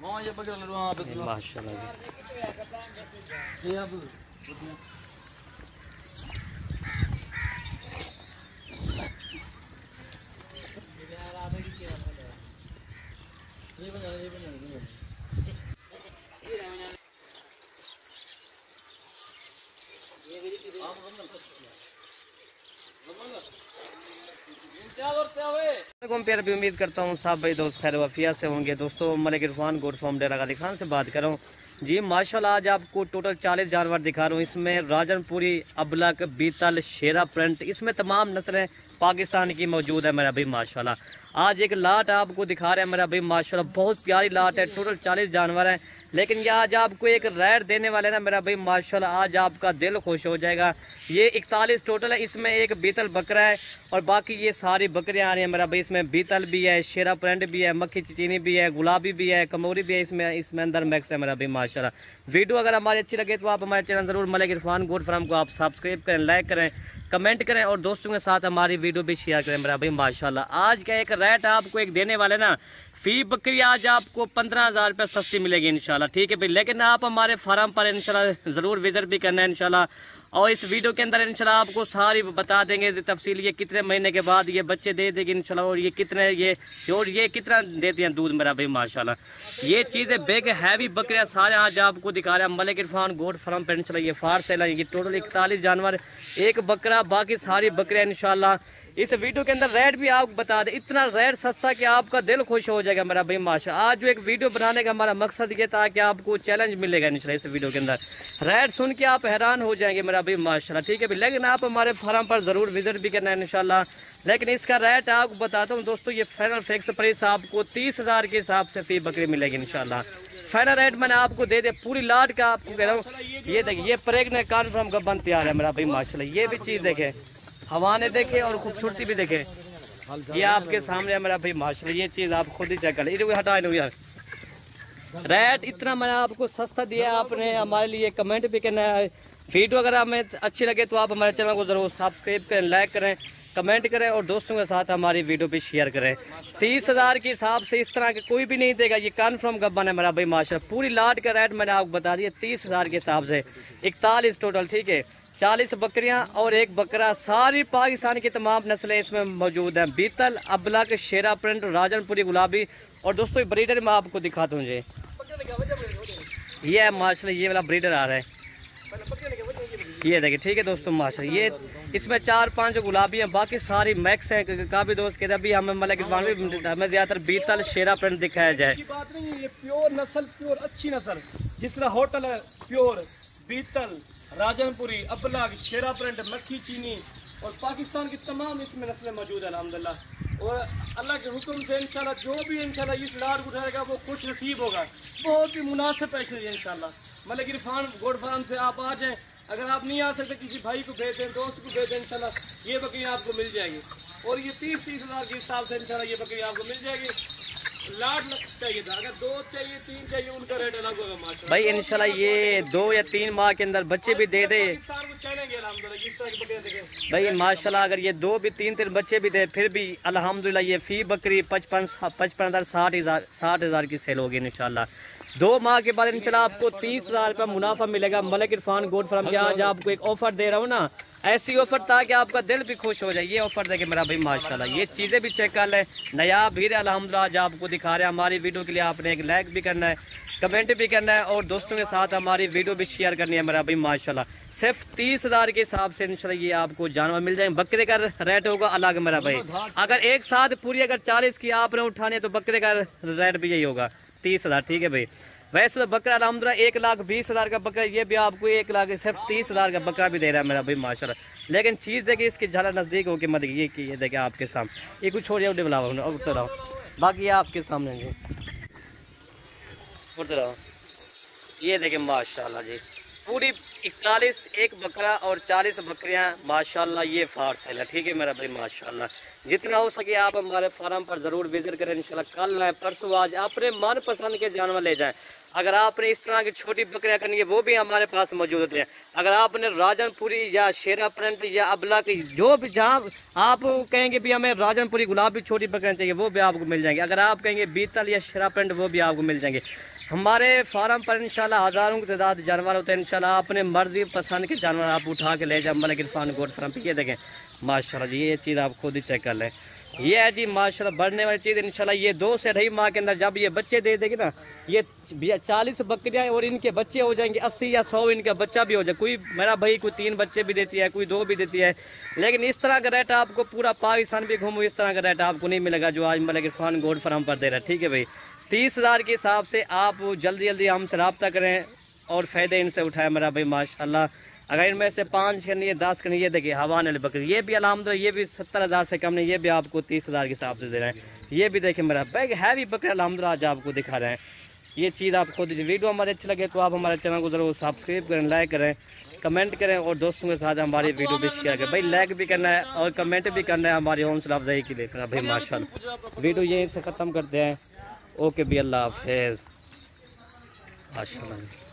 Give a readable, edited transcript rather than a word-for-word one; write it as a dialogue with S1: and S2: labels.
S1: माशाल्लाह प्यार भी उम्मीद करता हूँ साहब भाई दोस्त खैर वफिया से होंगे। दोस्तों मलिक इरफान गोट फार्म डेरा गाजी खान से बात कर रहा हूँ जी। माशाल्लाह आज आपको टोटल 40 जानवर दिखा रहा हूँ। इसमें राजनपुरी, अबलक, बीतल, शेरा प्रिंट, इसमें तमाम नस्लें पाकिस्तान की मौजूद है मेरा भाई माशाल्लाह। आज एक लाट आपको दिखा रहे हैं मेरा भाई माशाल्लाह, बहुत प्यारी लाट है। टोटल 40 जानवर हैं, लेकिन ये आज आपको एक रेड देने वाले ना मेरा भाई माशाल्लाह, आज आपका दिल खुश हो जाएगा। ये 41 टोटल है, इसमें एक बीतल बकरा है और बाकी ये सारी बकरियां आ रही हैं मेरा भाई। इसमें बीतल भी है, शेरा प्रिंट भी है, मक्खी चीनी भी है, गुलाबी भी है, कमोरी भी है, इसमें अंदर मैक्स है मेरा भाई माशाल्लाह। वीडियो अगर हमारी अच्छी लगे तो आप हमारे चैनल ज़रूर मलिक इरफान गोट फार्म को आप सब्सक्राइब करें, लाइक करें, कमेंट करें और दोस्तों के साथ हमारी वीडियो भी शेयर करें मेरा भाई माशाल्लाह। आज का एक रेट आपको एक देने वाले ना, फी बकरी आज आपको 15,000 रुपये सस्ती मिलेगी इंशाल्लाह, ठीक है भाई। लेकिन आप हमारे फार्म पर इंशाल्लाह ज़रूर विजिट भी करना है इंशाल्लाह, और इस वीडियो के अंदर इंशाल्लाह आपको सारी बता देंगे तफसील, ये कितने महीने के बाद ये बच्चे दे देगी इंशाल्लाह, और ये कितना देती हैं दूध मेरा भाई माशाल्लाह। ये चीज़ें बिग हैवी बकरियाँ सारे आज आपको दिखा रहे हैं मलिक इरफान गोट फार्म पर इंशाल्लाह। ये फार सेल है, ये टोटल 41 जानवर, एक बकरा, बाकी सारी बकरियाँ इंशाल्लाह। इस वीडियो के अंदर रेट भी आपको बता दें, इतना रेट सस्ता कि आपका दिल खुश हो जाएगा मेरा भाई माशाल्लाह। आज जो एक वीडियो बनाने का हमारा मकसद ये था कि आपको चैलेंज मिलेगा इंशाल्लाह इस वीडियो के अंदर। रेट सुन के आप हैरान हो जाएंगे मेरा भाई माशाल्लाह, ठीक है भाई। लेकिन आप हमारे फार्म पर ज़रूर विजिट भी करना है इंशाल्लाह। लेकिन इसका रेट आपको बताता हूँ दोस्तों, ये फाइनल फिक्स प्राइस आपको 30,000 के हिसाब से फी बकरी मिलेगी इंशाल्लाह। फाइनल रेट मैंने आपको दे दिया पूरी लाट का, आपको कह रहा हूँ। ये देखिए, ये प्रेग्नेंट कन्फर्म का बन तैयार है मेरा भाई माशाल्लाह। ये भी चीज़ देखे, हवा ने देखे और खूबसूरती भी देखे, ये आपके सामने है मेरा भाई माशाल्लाह। ये चीज़ आप खुद ही चेक कर, इधर हटा लो यार। रेट इतना मैंने आपको सस्ता दिया, आपने हमारे लिए कमेंट भी करना है। वीडियो अगर हमें अच्छी लगे तो आप हमारे चैनल को ज़रूर सब्सक्राइब करें, लाइक करें, कमेंट करें और दोस्तों के साथ हमारी वीडियो भी शेयर करें। 30,000 के हिसाब से इस तरह के कोई भी नहीं देगा, ये कन्फर्म गब्बन है मेरा भाई माशाल्लाह। पूरी लाट का रेट मैंने आपको बता दिया 30,000 के हिसाब से, 41 टोटल, ठीक है। 40 बकरियां और एक बकरा, सारी पाकिस्तान की तमाम नस्लें इसमें मौजूद हैं। बीतल, अबलक, शेरा प्रिंट, राजनपुरी, गुलाबी, और दोस्तों ब्रीडर मैं आपको दिखाता हूँ जी। ये है माशाल्लाह, ये वाला ब्रीडर आ रहा है, ये देखिए, ठीक है दोस्तों माशाल्लाह। ये इसमें 4-5 गुलाबी हैं, बाकी सारी मैक्स है। काफ़ी दोस्त कहते अभी हमें मतलब हमें ज़्यादातर बीतल, शेरा प्रिंट दिखाया जाए।
S2: बात नहीं है, ये प्योर नस्ल, प्योर अच्छी नस्ल, जिस तरह होटल है प्योर बीतल, राजनपुरी, अबलग, शेरा प्रिंट, मक्खी चीनी और पाकिस्तान की तमाम इसमें नस्लें मौजूद है अल्हम्दुलिल्लाह। और अल्लाह के हुक्म से इंशाल्लाह जो भी इंशाल्लाह इस लाट उठाएगा वो खुश नसीब होगा। बहुत ही मुनासिब पैसे है इंशाल्लाह। मलिक इरफान गोट फार्म से आप आ जाएँ, अगर आप नहीं आ सकते किसी भाई को भेज दें, दोस्त को भेज दें, इंशाल्लाह ये बकरी आपको मिल जाएगी। और ये 30,000 के हिसाब से इंशाल्लाह ये बकरी आपको मिल जाएगी। लाट चाहिए था, अगर 2 चाहिए 3 चाहिए उनका रेट अलग होगा माशाल्लाह
S1: भाई। इंशाल्लाह ये 2 या 3 माह के अंदर बच्चे भी दे दे भाई माशाल्लाह। अगर ये 2 भी 3 बच्चे भी दे फिर भी अल्हम्दुलिल्लाह ये फी बकरी 55,000 60,000 की सेल होगी इंशाल्लाह। 2 माह के बाद इंशाल्लाह आपको 30,000 रुपये मुनाफा मिलेगा मलिक इरफान गोट फार्म के। आज आपको एक ऑफर दे रहा हूँ ना, ऐसी ऑफर था कि आपका दिल भी खुश हो जाए। ये ऑफर देखे मेरा भाई माशाल्लाह। ये चीज़ें भी चेक कर लें, नया भीड़ अल्हम्दुलिल्लाह आज आपको दिखा रहे हैं। हमारी वीडियो के लिए आपने एक लाइक भी करना है, कमेंट भी करना है और दोस्तों के साथ हमारी वीडियो भी शेयर करनी है मेरा भाई माशाल्लाह। सिर्फ 30,000 के हिसाब से इंशाल्लाह ये आपको जानवर मिल जाएंगे। बकरे का रेट होगा अलग मेरा भाई। अगर एक साथ पूरी अगर 40 की आपने उठाने तो बकरे का रेट भी यही होगा 30,000, ठीक है भाई। वैसे तो बकरा अल्हम्दुलिल्लाह 1,20,000 का बकरा, ये भी आपको 1 लाख सिर्फ 30,000 का बकरा भी दे रहा है मेरा भाई माशाल्लाह। लेकिन चीज़ देखिए इसकी झलक नज़दीक होकर मत ये कि ये देखिए आपके सामने, ये कुछ छोड़ जाओ डिबलाओ उठते रहो, बाकी ये आपके सामने जी उठते रहो। ये देखिए माशाल्लाह जी, पूरी 41 एक बकरा और 40 बकरियां माशाल्लाह। ये फार सेल है, ठीक है मेरा भाई माशाल्लाह। जितना हो सके आप हमारे फार्म पर ज़रूर विजिट करें इंशाल्लाह। कल है परसों आज अपने मन पसंद के जानवर ले जाएं। अगर आपने इस तरह की छोटी बकरियां करनी है वो भी हमारे पास मौजूद होती हैं। अगर आपने राजनपुरी या शेरा प्रिंट या अबला की जो भी जहाँ आप कहेंगे भी हमें राजनपुरी गुलाबी छोटी बकरियां चाहिए वो भी आपको मिल जाएंगे। अगर आप कहेंगे बीतल या शेरा प्रिंट वो भी आपको मिल जाएंगे। हमारे फार्म पर इंशाल्लाह हज़ारों की तादाद जानवर होते हैं। इंशाल्लाह अपने मर्जी पसंद के जानवर आप उठा के ले जाए मलिक इरफान गोट फार्म पे। ये देखें माशाल्लाह जी, ये चीज़ आप खुद ही चेक कर लें। ये है जी माशाल्लाह बढ़ने वाली चीज़। इंशाल्लाह ये 2 से 2.5 माह के अंदर जब ये बच्चे दे देगी ना, ये 40 बकरियाँ और इनके बच्चे हो जाएंगे, 80 या 100 इनका बच्चा भी हो जाए। कोई मेरा भाई कोई 3 बच्चे भी देती है, कोई 2 भी देती है। लेकिन इस तरह का रेट आपको पूरा पाकिस्तान भी घूमो, इस तरह का रेट आपको नहीं मिलेगा जो आज मलिक इरफान गोट फार्म पर दे रहा है। ठीक है भाई, 30,000 के हिसाब से आप जल्दी जल्दी हमसे रब्ता करें और फ़ायदे इनसे उठाएं मेरा भाई माशाल्लाह। अगर इनमें से 5 करनी है, 10 करनी है, ये देखिए हवान वाली बकरी, ये भी अल्हम्दुलिल्लाह ये भी 70,000 से कम नहीं, ये भी आपको 30,000 के हिसाब से दे रहे हैं। ये भी देखिए मेरा बैग हैवी बकरा अल्हम्दुलिल्लाह आज आपको दिखा रहे हैं। ये चीज़ आप खुद, वीडियो हमारे अच्छी लगे तो आप हमारे चैनल को ज़रूर सब्सक्राइब करें, लाइक करें, कमेंट करें और दोस्तों के साथ हमारी वीडियो भी शेयर करें। भाई लाइक भी करना है और कमेंट भी करना है हमारी हौसला अफजाई के लिए भाई माशाल्लाह। वीडियो यहीं से ख़त्म करते हैं। ओके भी, अल्लाह हाफिज़ माशाल्लाह।